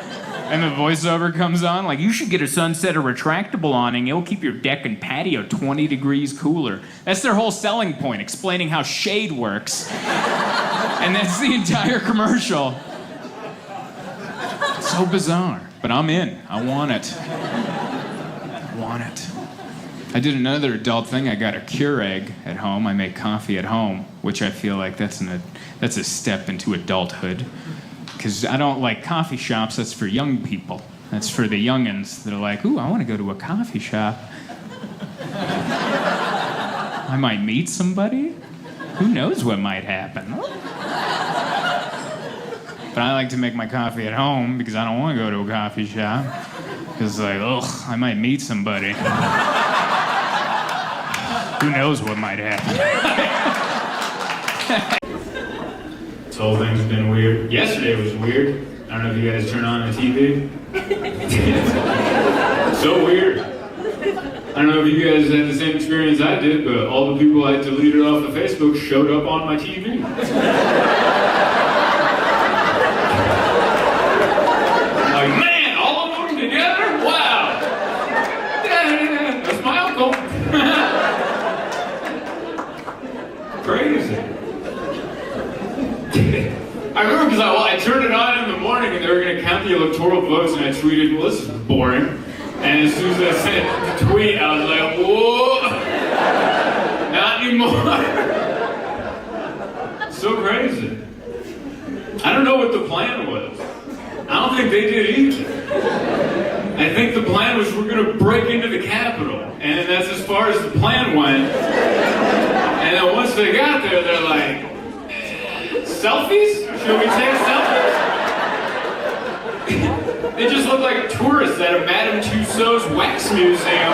And the voiceover comes on, like, you should get a Sunsetter retractable awning. It'll keep your deck and patio 20 degrees cooler. That's their whole selling point, explaining how shade works. And that's the entire commercial. So bizarre, but I'm in. I want it. I want it. I did another adult thing. I got a Keurig at home. I make coffee at home, which I feel like that's a step into adulthood. Because I don't like coffee shops. That's for young people. That's for the youngins that are like, ooh, I want to go to a coffee shop. I might meet somebody. Who knows what might happen? But I like to make my coffee at home because I don't want to go to a coffee shop. Because, like, ugh, I might meet somebody. Who knows what might happen? This whole thing's been weird. Yesterday was weird. I don't know if you guys turn on the TV. So weird. I don't know if you guys had the same experience I did, but all the people I deleted off of Facebook showed up on my TV. Like, man, all of them together? Wow. That's my uncle. Crazy. I remember because I turned it on in the morning and they were going to count the electoral votes and I tweeted, well, this is boring. And as soon as I sent the tweet, I was like, whoa, not anymore. So crazy. I don't know what the plan was. I don't think they did either. I think the plan was we're going to break into the Capitol. And that's as far as the plan went. And then once they got there, they're like, selfies? Should we take selfies? They just look like tourists at a Madame Tussauds wax museum.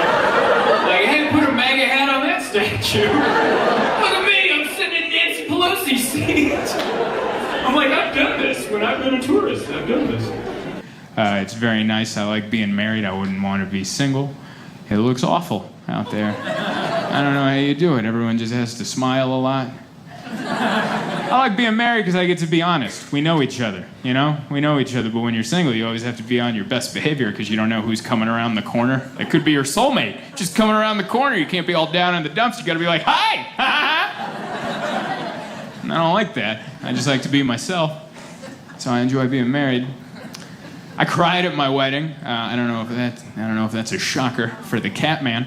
Like, hey, put a MAGA hat on that statue. Look at me, I'm sitting in Nancy Pelosi's seat. I'm like, I've done this when I've been a tourist. I've done this. It's very nice. I like being married. I wouldn't want to be single. It looks awful out there. I don't know how you do it. Everyone just has to smile a lot. I like being married because I get to be honest. We know each other, you know? We know each other, but when you're single, you always have to be on your best behavior because you don't know who's coming around the corner. It could be your soulmate, just coming around the corner. You can't be all down in the dumps. You gotta be like, hi! And I don't like that. I just like to be myself. So I enjoy being married. I cried at my wedding. I don't know if that's a shocker for the cat man.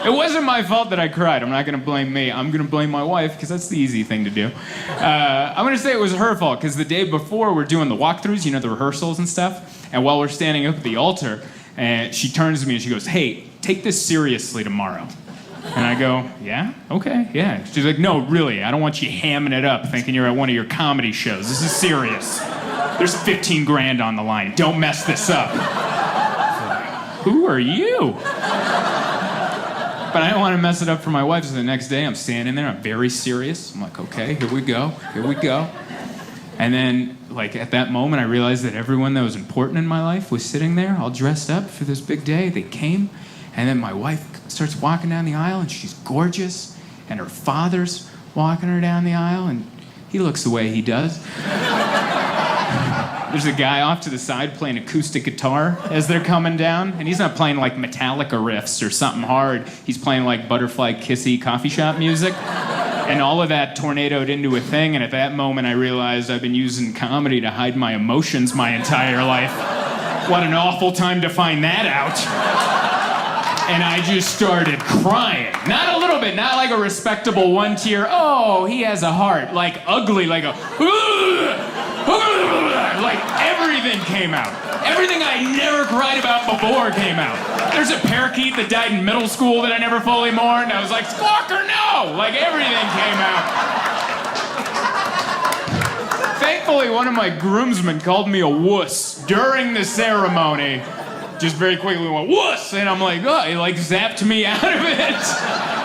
It wasn't my fault that I cried. I'm not going to blame me. I'm going to blame my wife because that's the easy thing to do. I'm going to say it was her fault because the day before we're doing the walkthroughs, you know, the rehearsals and stuff. And while we're standing up at the altar, she turns to me and she goes, hey, take this seriously tomorrow. And I go, yeah? Okay, yeah. She's like, no, really, I don't want you hamming it up thinking you're at one of your comedy shows. This is serious. There's 15 grand on the line. Don't mess this up. Who are you? But I don't want to mess it up for my wife, so the next day I'm standing there, I'm very serious. I'm like, okay, here we go. And then, like, at that moment, I realized that everyone that was important in my life was sitting there, all dressed up for this big day. They came, and then my wife starts walking down the aisle, and she's gorgeous, and her father's walking her down the aisle, and he looks the way he does. There's a guy off to the side playing acoustic guitar as they're coming down, and he's not playing like Metallica riffs or something hard. He's playing like Butterfly Kissy coffee shop music. And all of that tornadoed into a thing, and at that moment I realized I've been using comedy to hide my emotions my entire life. What an awful time to find that out. And I just started crying. Not a little bit, not like a respectable one tear, oh, he has a heart. Like ugly, like a... Like everything everything came out. Everything I never cried about before came out. There's a parakeet that died in middle school that I never fully mourned. I was like, Squawker, no! Like, everything came out. Thankfully, one of my groomsmen called me a wuss during the ceremony. Just very quickly went, wuss! And I'm like, oh, he like zapped me out of it.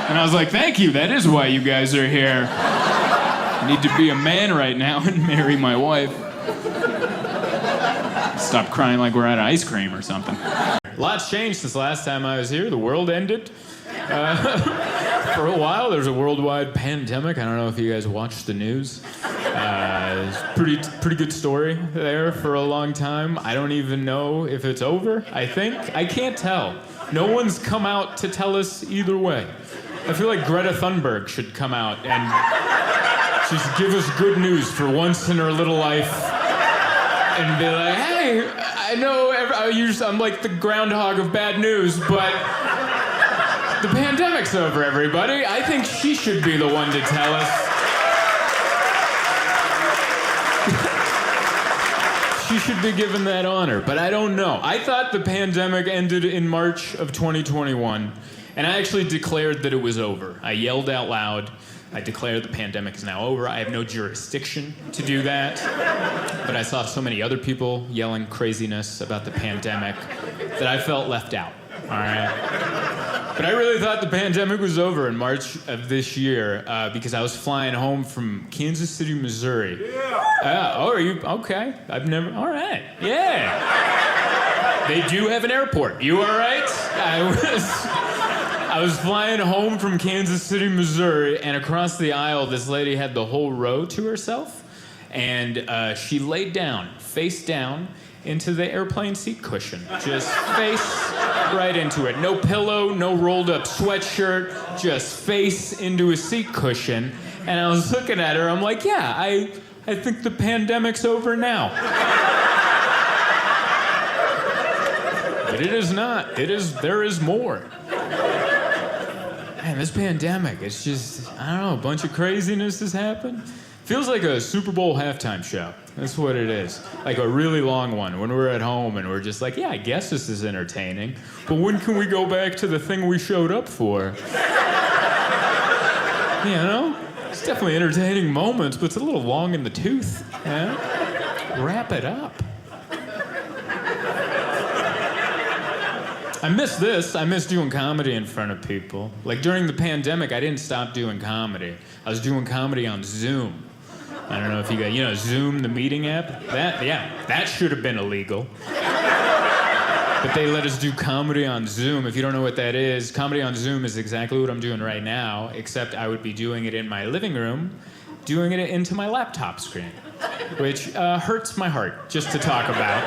And I was like, thank you, that is why you guys are here. I need to be a man right now and marry my wife. Stop crying like we're out of ice cream or something. Lots changed since last time I was here. The world ended. For a while, there was a worldwide pandemic. I don't know if you guys watched the news. It's pretty good story there for a long time. I don't even know if it's over, I think. I can't tell. No one's come out to tell us either way. I feel like Greta Thunberg should come out and just give us good news for once in her little life and be like, hey, I know I'm like the groundhog of bad news, but the pandemic's over, everybody. I think she should be the one to tell us. She should be given that honor, but I don't know. I thought the pandemic ended in March of 2021, and I actually declared that it was over. I yelled out loud. I declared the pandemic is now over. I have no jurisdiction to do that, but I saw so many other people yelling craziness about the pandemic that I felt left out, all right? But I really thought the pandemic was over in March of this year because I was flying home from Kansas City, Missouri. Yeah. Oh, are you? Okay. I've never, all right. Yeah. They do have an airport. You all right? I was flying home from Kansas City, Missouri, and across the aisle, this lady had the whole row to herself, and she laid down, face down, into the airplane seat cushion. Just face right into it. No pillow, no rolled up sweatshirt, just face into a seat cushion. And I was looking at her, I'm like, yeah, I think the pandemic's over now. But it is not. There is more. Man, this pandemic, it's just, I don't know, a bunch of craziness has happened. Feels like a Super Bowl halftime show. That's what it is. Like a really long one when we're at home and we're just like, yeah, I guess this is entertaining. But when can we go back to the thing we showed up for? You know? It's definitely entertaining moments, but it's a little long in the tooth. Yeah? Wrap it up. I miss this. I miss doing comedy in front of people. Like during the pandemic, I didn't stop doing comedy. I was doing comedy on Zoom. I don't know if you got, Zoom, the meeting app? That should have been illegal. But they let us do comedy on Zoom. If you don't know what that is, comedy on Zoom is exactly what I'm doing right now, except I would be doing it in my living room, doing it into my laptop screen, which hurts my heart just to talk about.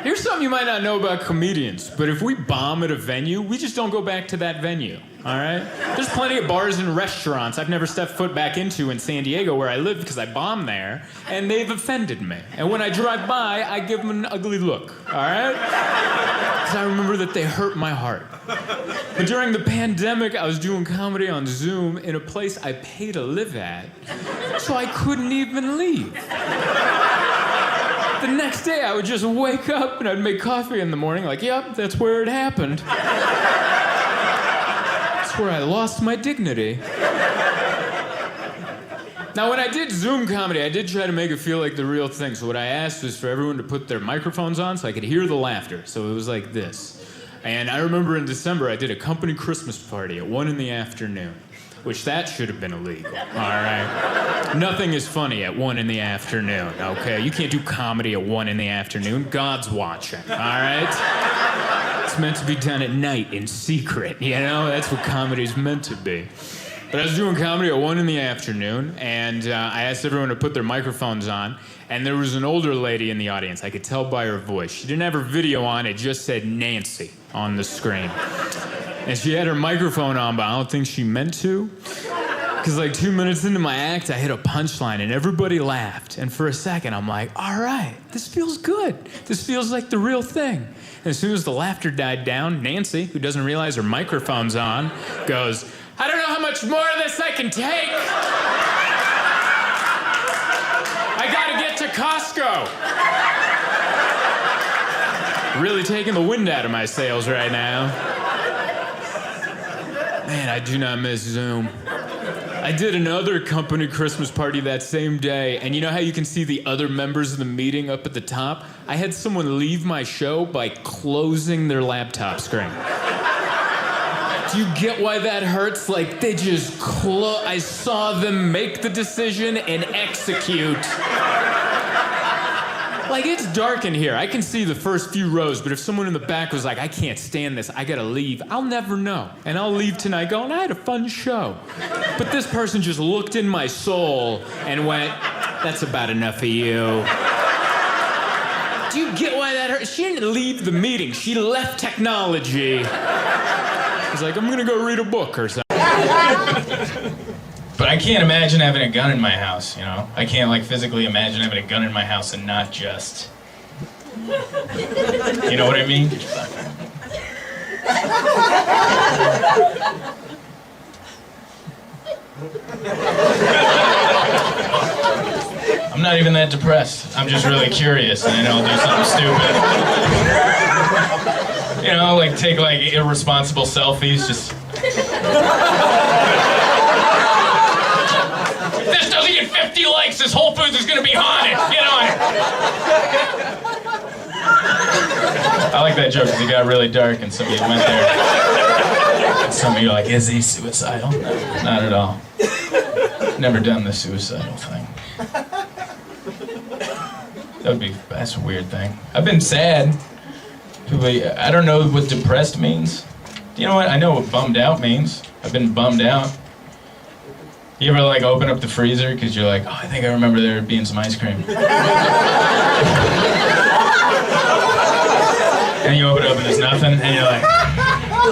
Here's something you might not know about comedians, but if we bomb at a venue, we just don't go back to that venue, all right? There's plenty of bars and restaurants I've never stepped foot back into in San Diego where I live because I bombed there, and they've offended me. And when I drive by, I give them an ugly look, all right? Because I remember that they hurt my heart. But during the pandemic, I was doing comedy on Zoom in a place I pay to live at, so I couldn't even leave. The next day, I would just wake up and I'd make coffee in the morning, like, yep, that's where it happened. That's where I lost my dignity. Now, when I did Zoom comedy, I did try to make it feel like the real thing. So what I asked was for everyone to put their microphones on so I could hear the laughter. So it was like this. And I remember in December, I did a company Christmas party at 1 p.m, which that should have been illegal, all right? Nothing is funny at 1 p.m, okay? You can't do comedy at 1 p.m. God's watching, all right? It's meant to be done at night in secret, you know? That's what comedy's meant to be. But I was doing comedy at 1 p.m, and I asked everyone to put their microphones on, and there was an older lady in the audience. I could tell by her voice. She didn't have her video on. It just said Nancy on the screen. And she had her microphone on, but I don't think she meant to. Because like 2 minutes into my act, I hit a punchline, and everybody laughed. And for a second, I'm like, all right, this feels good. This feels like the real thing. And as soon as the laughter died down, Nancy, who doesn't realize her microphone's on, goes, I don't know how much more of this I can take. I gotta get to Costco. Really taking the wind out of my sails right now. Man, I do not miss Zoom. I did another company Christmas party that same day, and you know how you can see the other members of the meeting up at the top? I had someone leave my show by closing their laptop screen. Do you get why that hurts? Like, they just I saw them make the decision and execute. Like, it's dark in here. I can see the first few rows, but if someone in the back was like, I can't stand this, I gotta leave, I'll never know. And I'll leave tonight going, I had a fun show. But this person just looked in my soul and went, that's about enough of you. Do you get why that hurt? She didn't leave the meeting, she left technology. She's like, I'm gonna go read a book or something. But I can't imagine having a gun in my house, you know? I can't, like, physically imagine having a gun in my house and not just... You know what I mean? I'm not even that depressed. I'm just really curious, and then I'll do something stupid. You know, like, take, like, irresponsible selfies, just... This doesn't get 50 likes. This Whole Foods is gonna be haunted. Get on it. I like that joke because it got really dark and some of you went there. And some of you are like, is he suicidal? No, not at all. Never done the suicidal thing. That's a weird thing. I've been sad. I don't know what depressed means. You know what? I know what bummed out means. I've been bummed out. You ever, like, open up the freezer because you're like, oh, I think I remember there being some ice cream. And you open it up and there's nothing, and you're like,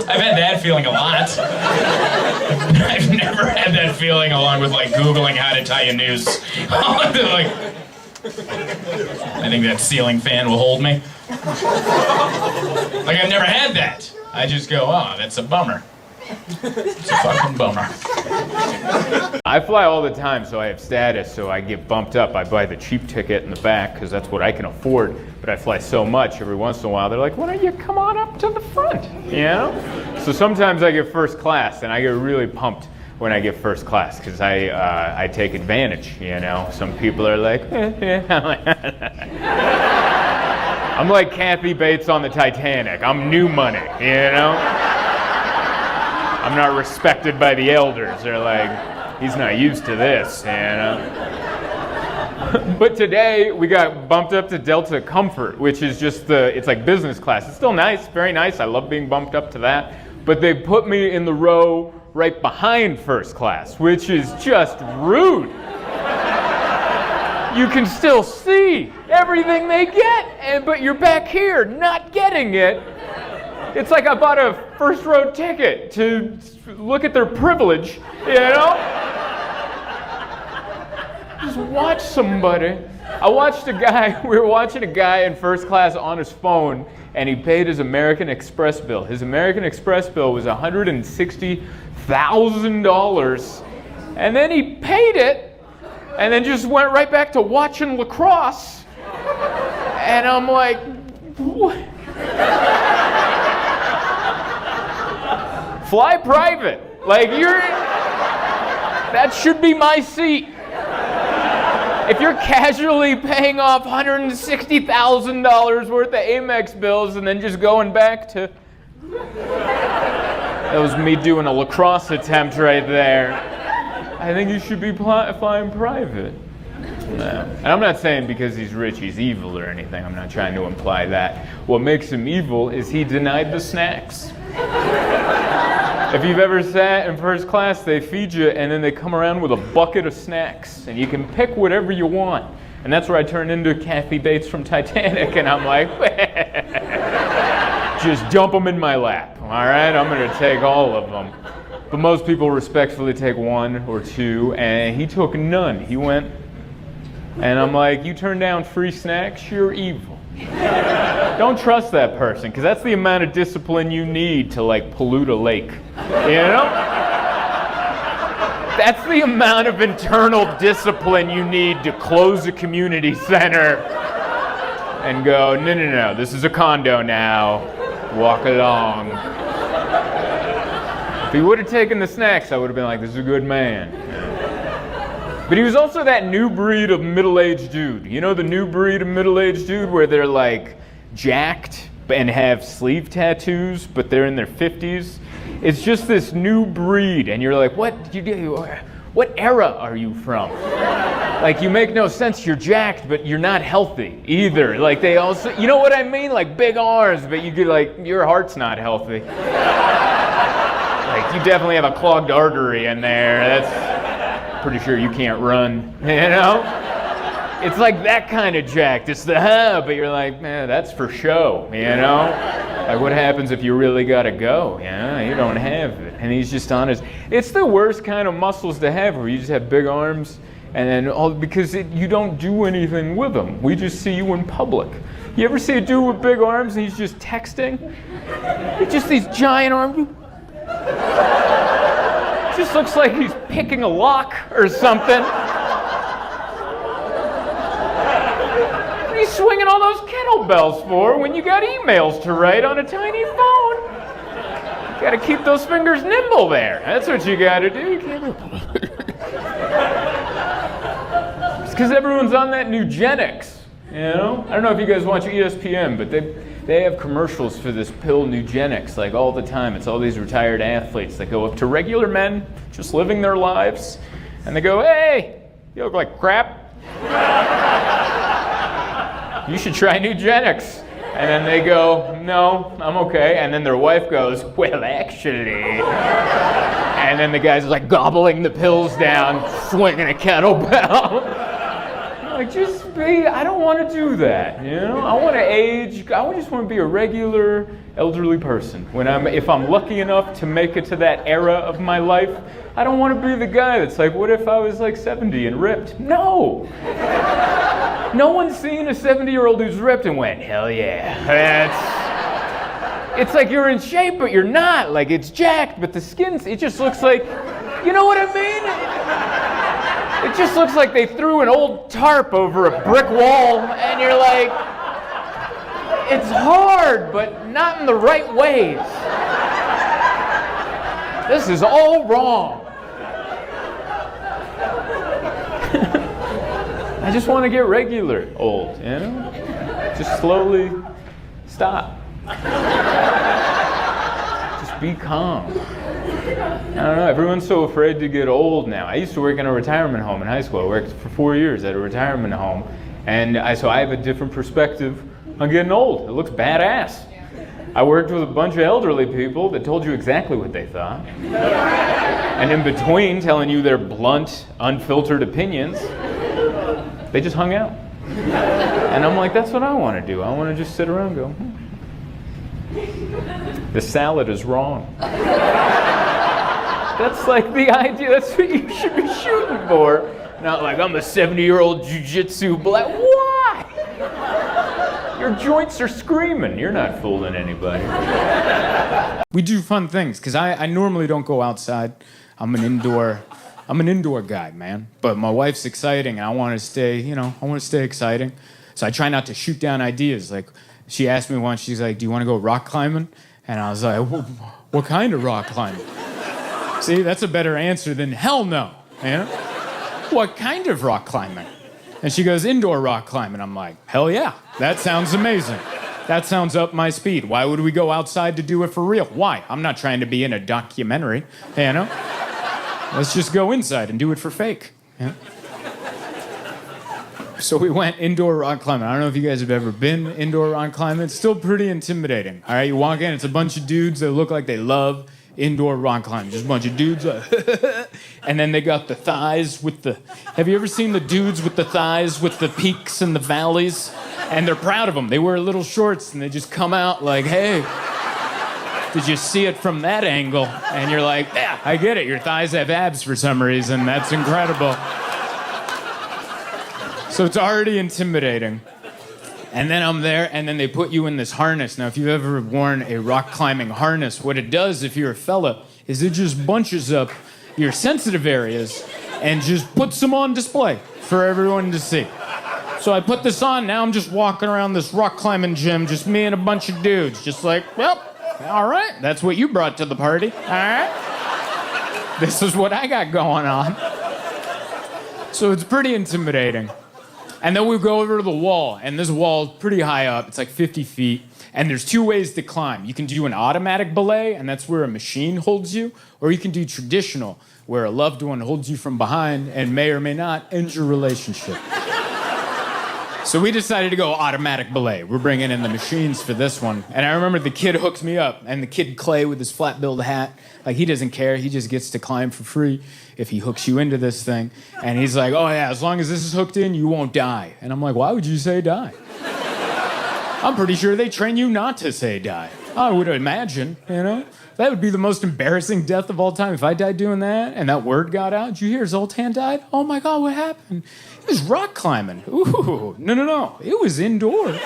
I've had that feeling a lot. I've never had that feeling along with, like, Googling how to tie a noose. Like, I think that ceiling fan will hold me. Like, I've never had that. I just go, oh, that's a bummer. It's a fucking bummer. I fly all the time, so I have status, so I get bumped up. I buy the cheap ticket in the back, because that's what I can afford, but I fly so much, every once in a while, they're like, why don't you come on up to the front, you know? So sometimes I get first class, and I get really pumped when I get first class, because I take advantage, you know? Some people are like, I'm like Kathy Bates on the Titanic. I'm new money, you know? I'm not respected by the elders. They're like, he's not used to this, you know? But today, we got bumped up to Delta Comfort, which is just it's like business class. It's still nice, very nice. I love being bumped up to that. But they put me in the row right behind first class, which is just rude. You can still see everything they get, but you're back here not getting it. It's like I bought a first row ticket to look at their privilege, you know? Just watch somebody. We were watching a guy in first class on his phone, and he paid his American Express bill. His American Express bill was $160,000, and then he paid it, and then just went right back to watching lacrosse. And I'm like, what? Fly private. Like, that should be my seat. If you're casually paying off $160,000 worth of Amex bills and then just going back to... That was me doing a lacrosse attempt right there. I think you should be flying private. No. And I'm not saying because he's rich he's evil or anything. I'm not trying to imply that. What makes him evil is he denied the snacks. If you've ever sat in first class, they feed you and then they come around with a bucket of snacks and you can pick whatever you want. And that's where I turn into Kathy Bates from Titanic and I'm like, just dump them in my lap, all right? I'm going to take all of them. But most people respectfully take one or two, and he took none. He went, and I'm like, you turn down free snacks, you're evil. Don't trust that person, because that's the amount of discipline you need to, like, pollute a lake. You know? That's the amount of internal discipline you need to close a community center and go, no, this is a condo now. Walk along. If he would have taken the snacks, I would have been like, this is a good man. But he was also that new breed of middle-aged dude. You know the new breed of middle-aged dude where they're like jacked and have sleeve tattoos, but they're in their 50s? It's just this new breed, and you're like, what era are you from? Like, you make no sense. You're jacked, but you're not healthy either. Like, they also, you know what I mean? Like, big arms, but you get like, your heart's not healthy. Like, you definitely have a clogged artery in there. That's pretty sure you can't run, you know? It's like that kind of jacked. It's the but you're like, man, that's for show, you know? Like, what happens if you really gotta go? Yeah, you don't have it. And he's just honest. It's the worst kind of muscles to have, where you just have big arms, and then because you don't do anything with them. We just see you in public. You ever see a dude with big arms and he's just texting? It's just these giant arms. Just looks like he's picking a lock or something. What are you swinging all those kettlebells for when you got emails to write on a tiny phone? You gotta keep those fingers nimble there. That's what you gotta do. You can't... It's because everyone's on that Nugenics, you know? I don't know if you guys watch ESPN, but they have commercials for this pill Nugenics, like, all the time. It's all these retired athletes that go up to regular men just living their lives, and they go, hey, you look like crap. You should try Nugenics. And then they go, no, I'm okay. And then their wife goes, well, actually. And then the guy's like gobbling the pills down, swinging a kettlebell. Like, just be, I don't want to do that, you know? I want to age, I just want to be a regular elderly person. If I'm lucky enough to make it to that era of my life, I don't want to be the guy that's like, what if I was like 70 and ripped? No! No one's seen a 70-year-old who's ripped and went, hell yeah. It's like you're in shape, but you're not. Like, it's jacked, but the skin's, it just looks like, you know what I mean? It just looks like they threw an old tarp over a brick wall, and you're like, it's hard, but not in the right ways. This is all wrong. I just want to get regular old, you know? Just slowly stop. Just be calm. I don't know, everyone's so afraid to get old now. I used to work in a retirement home in high school. I worked for 4 years at a retirement home. And so I have a different perspective on getting old. It looks badass. I worked with a bunch of elderly people that told you exactly what they thought. And in between telling you their blunt, unfiltered opinions, they just hung out. And I'm like, that's what I want to do. I want to just sit around and go, the salad is wrong. That's like the idea. That's what you should be shooting for. Not like, I'm a 70-year-old jiu-jitsu black. Why? Your joints are screaming. You're not fooling anybody. We do fun things, because I normally don't go outside. I'm an indoor guy, man. But my wife's exciting, and I want to stay exciting. So I try not to shoot down ideas. Like, she asked me once, she's like, do you want to go rock climbing? And I was like, what kind of rock climbing? See, that's a better answer than hell no. You know? What kind of rock climbing? And she goes, indoor rock climbing. I'm like, hell yeah, that sounds amazing. That sounds up my speed. Why would we go outside to do it for real? Why? I'm not trying to be in a documentary, you know? Let's just go inside and do it for fake. You know? So we went indoor rock climbing. I don't know if you guys have ever been indoor rock climbing. It's still pretty intimidating. All right, you walk in, it's a bunch of dudes that look like they love indoor rock climbing. Just a bunch of dudes. And then they got the thighs with the... Have you ever seen the dudes with the thighs with the peaks and the valleys? And they're proud of them. They wear little shorts and they just come out like, hey, did you see it from that angle? And you're like, yeah, I get it. Your thighs have abs for some reason. That's incredible. So it's already intimidating. And then I'm there, and then they put you in this harness. Now, if you've ever worn a rock climbing harness, what it does, if you're a fella, is it just bunches up your sensitive areas and just puts them on display for everyone to see. So I put this on, now I'm just walking around this rock climbing gym, just me and a bunch of dudes, just like, well, all right, that's what you brought to the party, all right? This is what I got going on. So it's pretty intimidating. And then we go over to the wall, and this wall is pretty high up. It's like 50 feet. And there's two ways to climb. You can do an automatic belay, and that's where a machine holds you, or you can do traditional, where a loved one holds you from behind and may or may not end your relationship. So we decided to go automatic belay. We're bringing in the machines for this one. And I remember the kid hooked me up, and the kid Clay with his flat-billed hat, like he doesn't care. He just gets to climb for free if he hooks you into this thing. And he's like, oh yeah, as long as this is hooked in, you won't die. And I'm like, why would you say die? I'm pretty sure they train you not to say die. I would imagine, you know? That would be the most embarrassing death of all time. If I died doing that and that word got out, did you hear Zoltan died? Oh my God, what happened? He was rock climbing. Ooh, no. It was indoor. You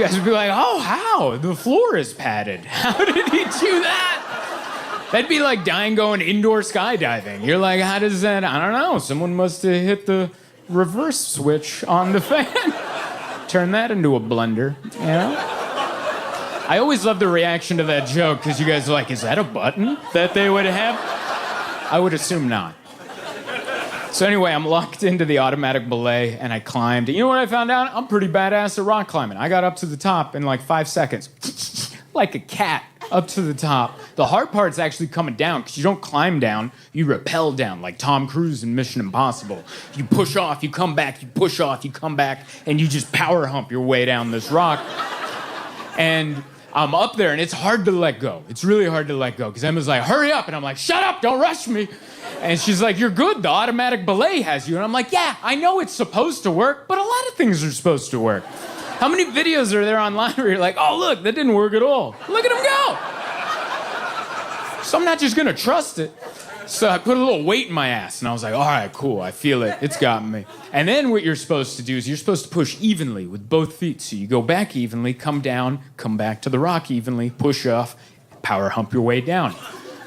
guys would be like, oh, how? The floor is padded. How did he do that? That'd be like dying going indoor skydiving. You're like, how does that? I don't know. Someone must have hit the reverse switch on the fan. Turn that into a blender, you know? I always love the reaction to that joke because you guys are like, is that a button that they would have? I would assume not. So anyway, I'm locked into the automatic belay and I climbed. You know what I found out? I'm pretty badass at rock climbing. I got up to the top in like 5 seconds. Like a cat up to the top. The hard part's actually coming down because you don't climb down, you rappel down like Tom Cruise in Mission Impossible. You push off, you come back, you push off, you come back, and you just power hump your way down this rock. And I'm up there, and it's hard to let go. It's really hard to let go, because Emma's like, hurry up, and I'm like, shut up, don't rush me. And she's like, you're good, the automatic belay has you. And I'm like, yeah, I know it's supposed to work, but a lot of things are supposed to work. How many videos are there online where you're like, oh, look, that didn't work at all. Look at him go. So I'm not just gonna trust it. So I put a little weight in my ass, and I was like, all right, cool, I feel it, it's got me. And then what you're supposed to do is you're supposed to push evenly with both feet. So you go back evenly, come down, come back to the rock evenly, push off, power hump your way down.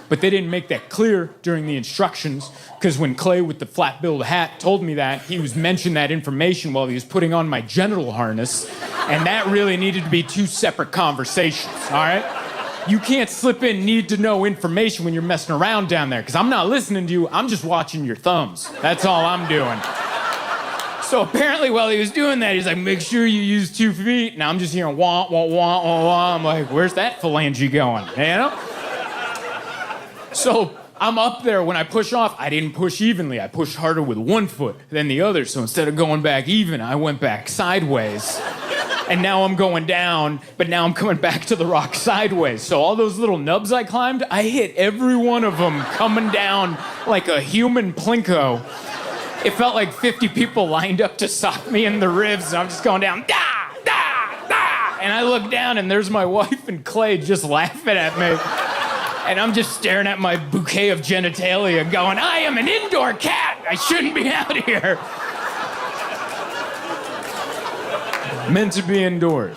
But they didn't make that clear during the instructions, because when Clay with the flat-billed hat told me that, he was mentioning that information while he was putting on my genital harness, and that really needed to be 2 separate conversations, all right? You can't slip in need-to-know information when you're messing around down there, because I'm not listening to you, I'm just watching your thumbs. That's all I'm doing. So apparently while he was doing that, he's like, make sure you use 2 feet, and I'm just hearing wah, wah, wah, wah, wah. I'm like, where's that phalange going, you know? So I'm up there, when I push off, I didn't push evenly. I pushed harder with 1 foot than the other, so instead of going back even, I went back sideways. And now I'm going down, but now I'm coming back to the rock sideways. So all those little nubs I climbed, I hit every one of them coming down like a human plinko. It felt like 50 people lined up to sock me in the ribs, and I'm just going down, da, da, da. And I look down, and there's my wife and Clay just laughing at me. And I'm just staring at my bouquet of genitalia going, I am an indoor cat. I shouldn't be out here. Meant to be indoors.